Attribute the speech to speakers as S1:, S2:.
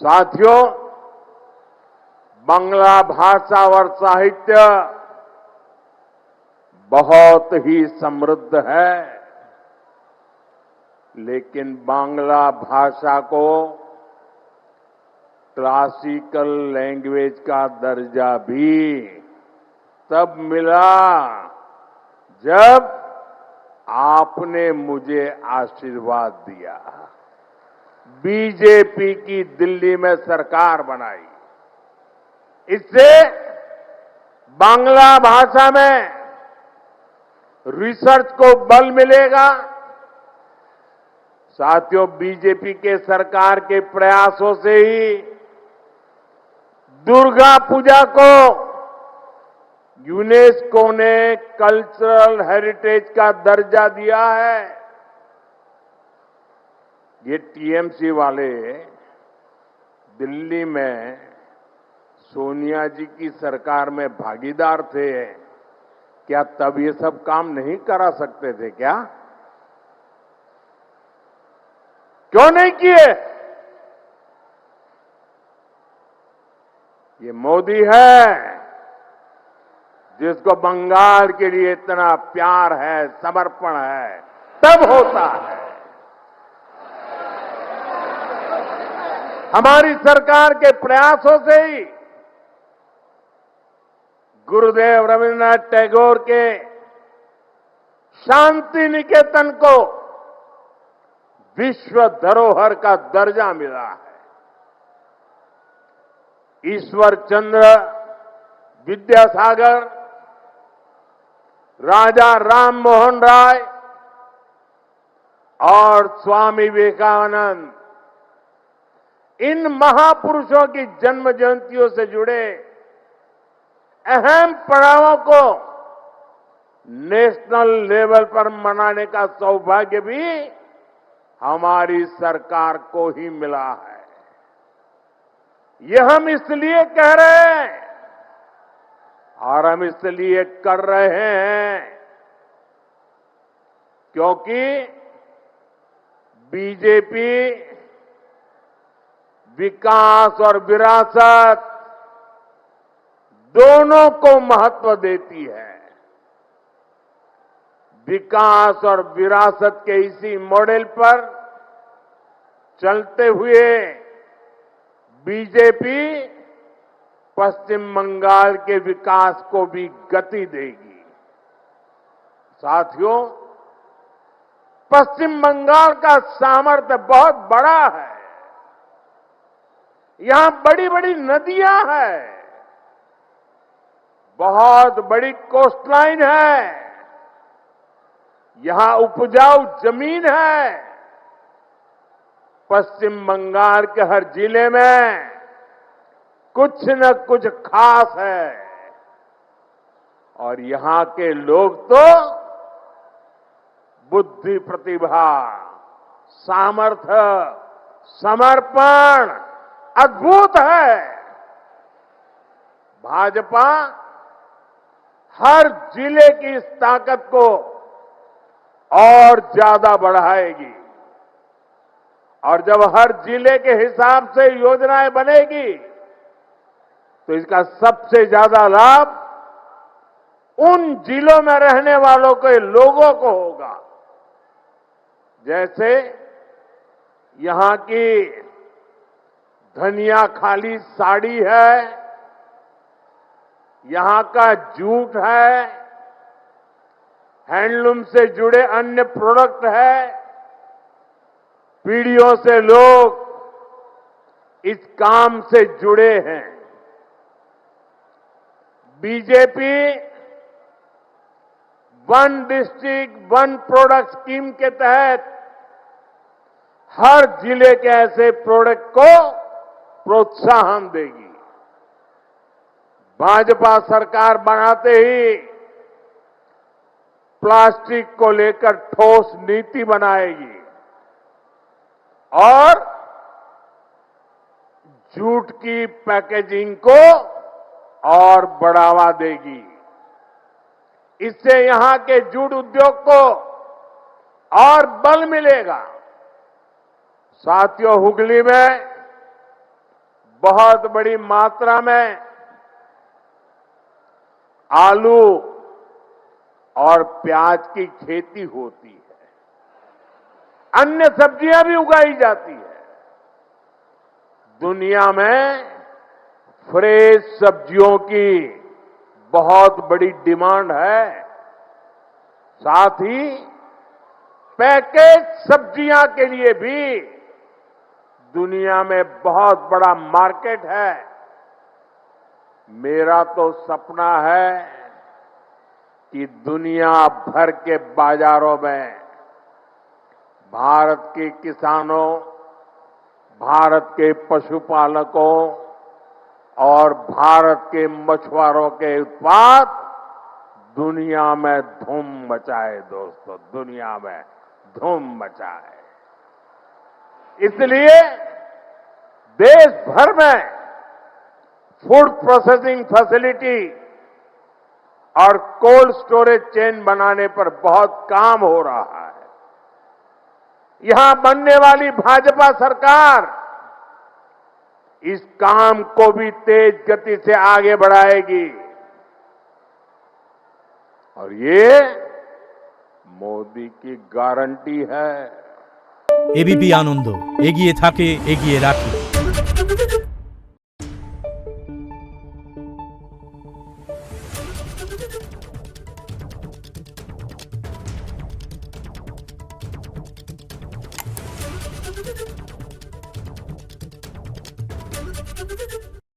S1: साथियों, बांग्ला भाषा और साहित्य बहुत ही समृद्ध है, लेकिन बांग्ला भाषा को क्लासिकल लैंग्वेज का दर्जा भी तब मिला जब आपने मुझे आशीर्वाद दिया, बीजेपी की दिल्ली में सरकार बनाई। इससे बांग्ला भाषा में रिसर्च को बल मिलेगा। साथियों, बीजेपी के सरकार के प्रयासों से ही दुर्गा पूजा को यूनेस्को ने कल्चरल हेरिटेज का दर्जा दिया है। ये टीएमसी वाले दिल्ली में सोनिया जी की सरकार में भागीदार थे, क्या तब ये सब काम नहीं करा सकते थे क्या? क्यों नहीं किए? ये मोदी है जिसको बंगाल के लिए इतना प्यार है, समर्पण है, तब होता है। हमारी सरकार के प्रयासों से ही गुरुदेव रविन्द्रनाथ टैगोर के शांति निकेतन को विश्व धरोहर का दर्जा मिला है। ईश्वर चंद्र विद्यासागर, राजा राम मोहन राय और स्वामी विवेकानंद, इन महापुरुषों की जन्म जयंतियों से जुड़े अहम पड़ावों को नेशनल लेवल पर मनाने का सौभाग्य भी हमारी सरकार को ही मिला है। ये हम इसलिए कह रहे हैं और हम इसलिए कर रहे हैं क्योंकि बीजेपी विकास और विरासत दोनों को महत्व देती है। विकास और विरासत के इसी मॉडल पर चलते हुए बीजेपी पश्चिम बंगाल के विकास को भी गति देगी। साथियों, पश्चिम बंगाल का सामर्थ्य बहुत बड़ा है। यहां बड़ी बड़ी नदियां हैं, बहुत बड़ी कोस्टलाइन है, यहां उपजाऊ जमीन है। पश्चिम बंगाल के हर जिले में कुछ न कुछ खास है और यहां के लोग तो बुद्धि, प्रतिभा, सामर्थ्य, समर्पण अद्भुत है। भाजपा हर जिले की इस ताकत को और ज्यादा बढ़ाएगी और जब हर जिले के हिसाब से योजनाएं बनेगी तो इसका सबसे ज्यादा लाभ उन जिलों में रहने वालों के लोगों को होगा। जैसे यहां की धनिया खाली साड़ी है, यहां का जूट है, हैंडलूम से जुड़े अन्य प्रोडक्ट है। पीढ़ियों से लोग इस काम से जुड़े हैं। BJP one district one product scheme के तहत हर जिले के ऐसे प्रोडक्ट को प्रोत्साहन देगी। भाजपा सरकार बनाते ही प्लास्टिक को लेकर ठोस नीति बनाएगी और जूट की पैकेजिंग को और बढ़ावा देगी। इससे यहां के जूट उद्योग को और बल मिलेगा। साथियों, हुगली में बहुत बड़ी मात्रा में आलू और प्याज की खेती होती है। अन्य सब्जियां भी उगाई जाती है। दुनिया में फ्रेश सब्जियों की बहुत बड़ी डिमांड है। साथ ही पैकेज सब्जियां के लिए भी दुनिया में बहुत बड़ा मार्केट है। मेरा तो सपना है कि दुनिया भर के बाजारों में भारत के किसानों, भारत के पशुपालकों और भारत के मछुआरों के उत्पाद दुनिया में धूम मचाए। दोस्तों, दुनिया में धूम मचाए। इसलिए देश भर में फूड प्रोसेसिंग फैसिलिटी और कोल्ड स्टोरेज चेन बनाने पर बहुत काम हो रहा है। यहां बनने वाली भाजपा सरकार इस काम को भी तेज गति से आगे बढ़ाएगी और ये मोदी की गारंटी है।
S2: एबीपी आनंद, एगिए थाके, एगिए राखे।